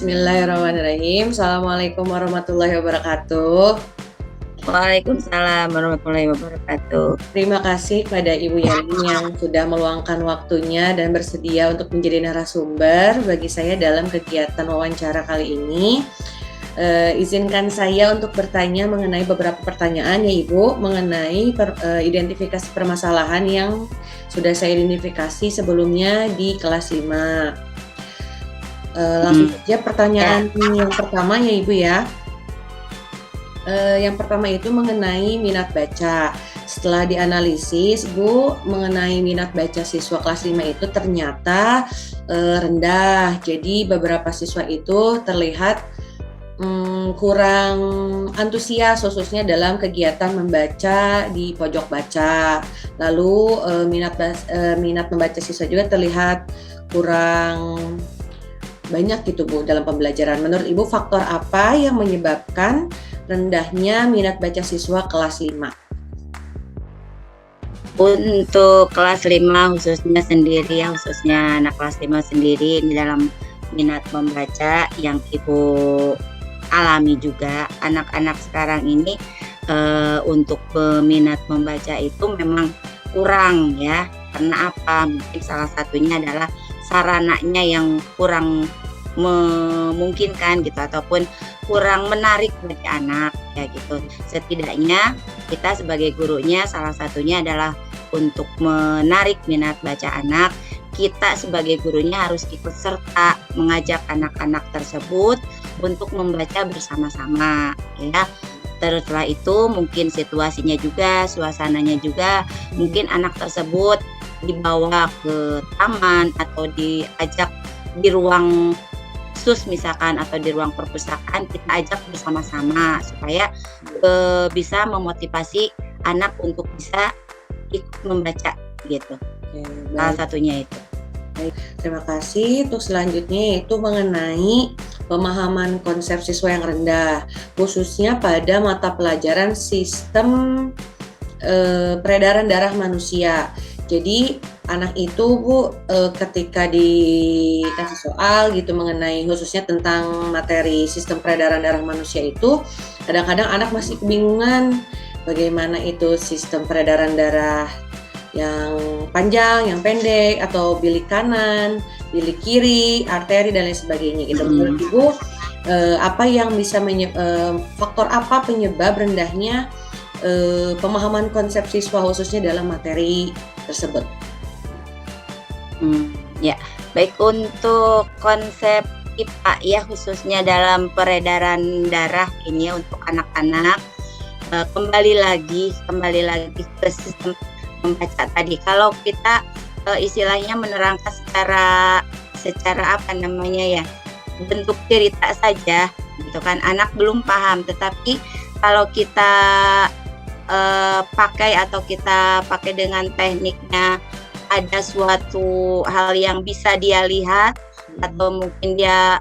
Bismillahirrahmanirrahim. Assalamualaikum warahmatullahi wabarakatuh. Waalaikumsalam warahmatullahi wabarakatuh. Terima kasih kepada Ibu Yani yang sudah meluangkan waktunya dan bersedia untuk menjadi narasumber bagi saya dalam kegiatan wawancara kali ini. Izinkan saya untuk bertanya mengenai beberapa pertanyaan ya Ibu, mengenai identifikasi permasalahan yang sudah saya identifikasi sebelumnya di kelas 5. Langsung saja pertanyaan yang pertama ya Ibu ya. Yang pertama itu mengenai minat baca. Setelah dianalisis, Bu, mengenai minat baca siswa kelas 5 itu ternyata rendah. Jadi beberapa siswa itu terlihat kurang antusias khususnya dalam kegiatan membaca di pojok baca. Lalu minat membaca siswa juga terlihat kurang banyak gitu Bu dalam pembelajaran. Menurut Ibu faktor apa yang menyebabkan rendahnya minat baca siswa kelas 5? Untuk kelas 5 khususnya anak kelas 5 sendiri di dalam minat membaca yang Ibu alami juga, anak-anak sekarang ini untuk minat membaca itu memang kurang ya. Karena apa? Mungkin salah satunya adalah sarananya yang kurang memungkinkan gitu, ataupun kurang menarik bagi anak ya gitu. Setidaknya kita sebagai gurunya salah satunya adalah untuk menarik minat baca anak. Kita sebagai gurunya harus ikut serta mengajak anak-anak tersebut untuk membaca bersama-sama ya. Terus setelah itu mungkin situasinya juga, suasananya juga, mungkin anak tersebut dibawa ke taman atau diajak di ruang khusus misalkan atau di ruang perpustakaan, kita ajak bersama-sama supaya bisa memotivasi anak untuk bisa ikut membaca gitu. Salah satunya itu. Baik, terima kasih. Untuk selanjutnya yaitu mengenai pemahaman konsep siswa yang rendah, khususnya pada mata pelajaran sistem peredaran darah manusia. Jadi anak itu Bu ketika dikasih soal gitu mengenai khususnya tentang materi sistem peredaran darah manusia itu, kadang-kadang anak masih kebingungan bagaimana itu sistem peredaran darah yang panjang, yang pendek, atau bilik kanan, bilik kiri, arteri dan lain sebagainya gitu. Menurut Ibu apa yang bisa faktor apa penyebab rendahnya pemahaman konsep siswa khususnya dalam materi tersebut? Ya, baik, untuk konsep IPA ya khususnya dalam peredaran darah ini ya untuk anak-anak, kembali lagi ke sistem membaca tadi. Kalau kita istilahnya menerangkan secara apa namanya ya, bentuk cerita saja gitu kan, anak belum paham. Tetapi kalau kita kita pakai dengan tekniknya, ada suatu hal yang bisa dia lihat atau mungkin dia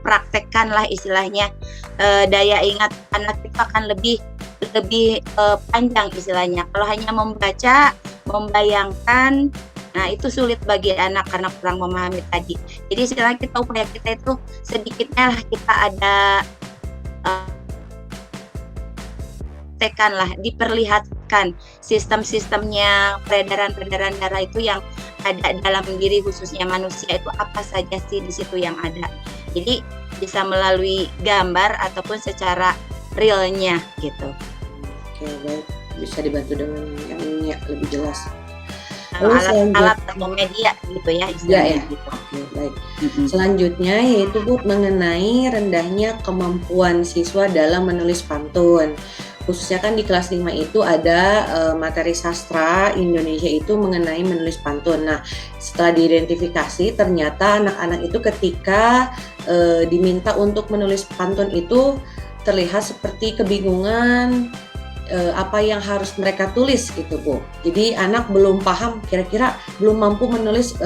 praktekkan lah istilahnya, daya ingat anak itu akan lebih panjang istilahnya. Kalau hanya membaca, membayangkan, nah itu sulit bagi anak karena kurang memahami tadi. Jadi istilahnya upaya kita itu sedikitnya lah kita ada diperlihatkan sistem-sistemnya peredaran darah itu yang ada dalam diri khususnya manusia itu apa saja sih di situ yang ada. Jadi bisa melalui gambar ataupun secara realnya gitu. Oke, baik, bisa dibantu dengan yang ini ya, lebih jelas. Alat atau media gitu ya istilahnya. Gitu. Oke, baik. Selanjutnya yaitu Bu mengenai rendahnya kemampuan siswa dalam menulis pantun. Khususnya kan di kelas 5 itu ada materi sastra Indonesia itu mengenai menulis pantun. Nah, setelah diidentifikasi ternyata anak-anak itu ketika diminta untuk menulis pantun itu terlihat seperti kebingungan apa yang harus mereka tulis gitu Bu. Jadi anak belum paham, kira-kira belum mampu menulis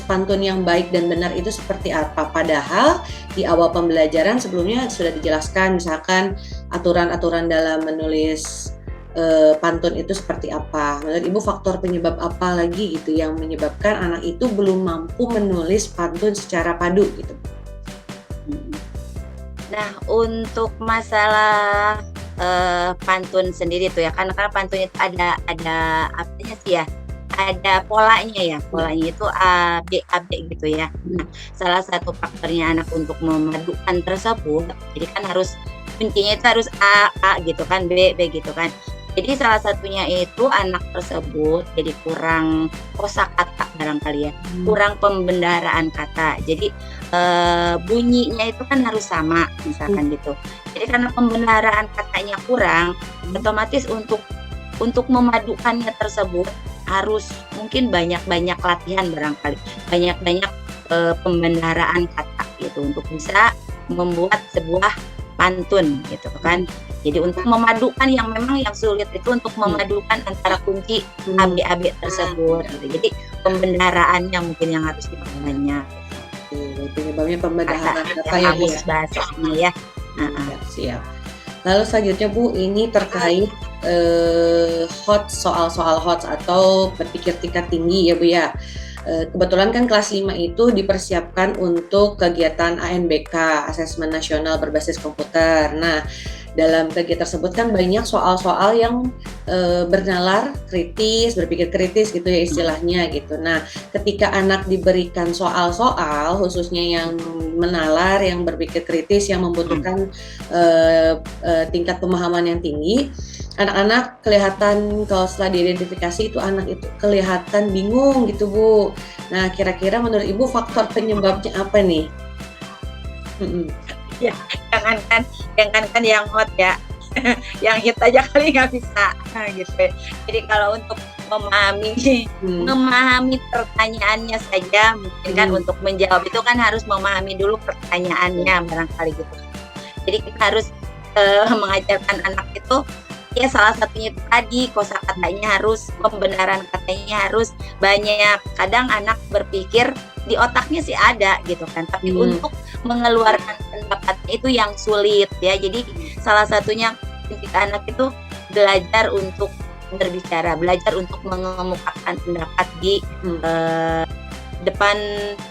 pantun yang baik dan benar itu seperti apa. Padahal di awal pembelajaran sebelumnya sudah dijelaskan misalkan aturan-aturan dalam menulis pantun itu seperti apa. Menurut Ibu faktor penyebab apa lagi gitu yang menyebabkan anak itu belum mampu menulis pantun secara padu gitu? Nah, untuk masalah, pantun sendiri tuh ya, karena pantun itu ada apanya sih ya, ada Ya. polanya itu A, B, A, B gitu ya. Nah, Mhm. salah satu faktornya anak untuk memadukan tersebut, jadi kan harus kuncinya itu harus A, A gitu kan, B, B gitu kan. Jadi salah satunya itu anak tersebut jadi kurang kosakata barangkali ya, Mmm. kurang pembendaharaan kata. Jadi bunyinya itu kan harus sama, Mhm. misalkan gitu. Jadi karena pembenaran katanya kurang, Mhm. otomatis untuk memadukannya tersebut harus mungkin banyak-banyak latihan barangkali, banyak-banyak, pembenaran kata gitu untuk bisa membuat sebuah pantun gitu kan. Mhm. Jadi untuk memadukan yang memang yang sulit itu untuk Iya. memadukan antara kunci Mmm. AB-AB tersebut Iya. gitu. Jadi pembendaharaan yang mungkin yang harus diperbanyak. Oke, penyebabnya Bahasa pembedaharan ya kata ya, Bu, kamus ya? bahasanya ya, heeh. Iya, siap. Lalu selanjutnya, Bu, ini terkait, HOTS, soal-soal HOTS atau berpikir tingkat tinggi ya, Bu, ya. Kebetulan kan kelas 5 itu dipersiapkan untuk kegiatan ANBK, Asesmen Nasional Berbasis Komputer. Nah, dalam kegiatan tersebut kan banyak soal-soal yang, bernalar kritis, berpikir kritis gitu ya istilahnya gitu. Nah, ketika anak diberikan soal-soal khususnya yang menalar, yang berpikir kritis, yang Mhm. membutuhkan, eee eee, tingkat pemahaman yang tinggi, anak-anak kelihatan kalau setelah diidentifikasi itu anak itu kelihatan bingung gitu, Bu. Nah, kira-kira menurut Ibu faktor penyebabnya apa nih? Mhm. Ya, jangankan jangankan yang hot ya, yang hit aja kali nggak bisa, gitu. Jadi kalau untuk memahami Mmm. memahami pertanyaannya saja mungkin kan Mhm. untuk menjawab itu kan harus memahami dulu pertanyaannya barangkali gitu. Jadi kita harus, mengajarkan anak itu, ya salah satunya itu tadi, kosakatanya harus, pembenaran katanya harus banyak. Kadang anak berpikir di otaknya sih ada gitu kan, tapi Mmm. untuk mengeluarkan pendapatnya itu yang sulit ya. Jadi salah satunya ketika anak itu belajar untuk berbicara, belajar untuk mengemukakan pendapat di, Mhm. eee depan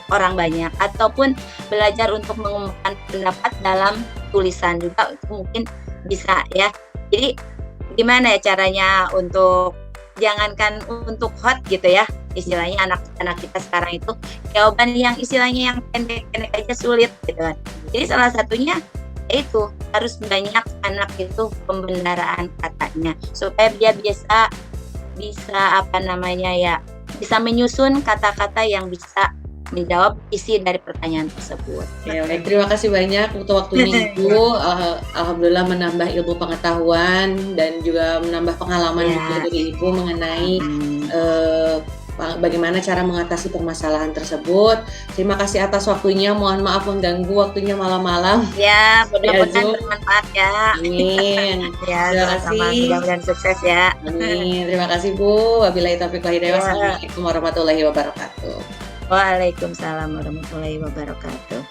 orang banyak ataupun belajar untuk mengumumkan pendapat dalam tulisan juga itu mungkin bisa ya. Jadi gimana ya caranya untuk jangankan untuk hot gitu ya, istilahnya anak-anak kita sekarang itu jawaban yang istilahnya yang pendek-pendek aja sulit gitu kan. Jadi salah satunya ya itu harus banyak anak itu pembenaran katanya supaya dia bisa bisa apa namanya ya, bisa menyusun kata-kata yang bisa menjawab isi dari pertanyaan tersebut. Oke, baik, terima kasih banyak untuk waktunya Ya, Ibu, alhamdulillah menambah ilmu pengetahuan dan juga menambah pengalaman juga ya, dari Ibu mengenai, mhm. eee, bagaimana cara mengatasi permasalahan tersebut. Terima kasih atas waktunya, mohon maaf mengganggu waktunya malam-malam Ya, via mudah-mudahan Zoom. bermanfaat ya. Amin. Ya, Terima sama-sama, kasih. mudah-mudahan sukses ya. Amin. Terima kasih, Bu. Wabillahi taufiq wal hidayah. Ya, Wassalamualaikum warahmatullahi wabarakatuh. waalaikumsalam warahmatullahi wabarakatuh.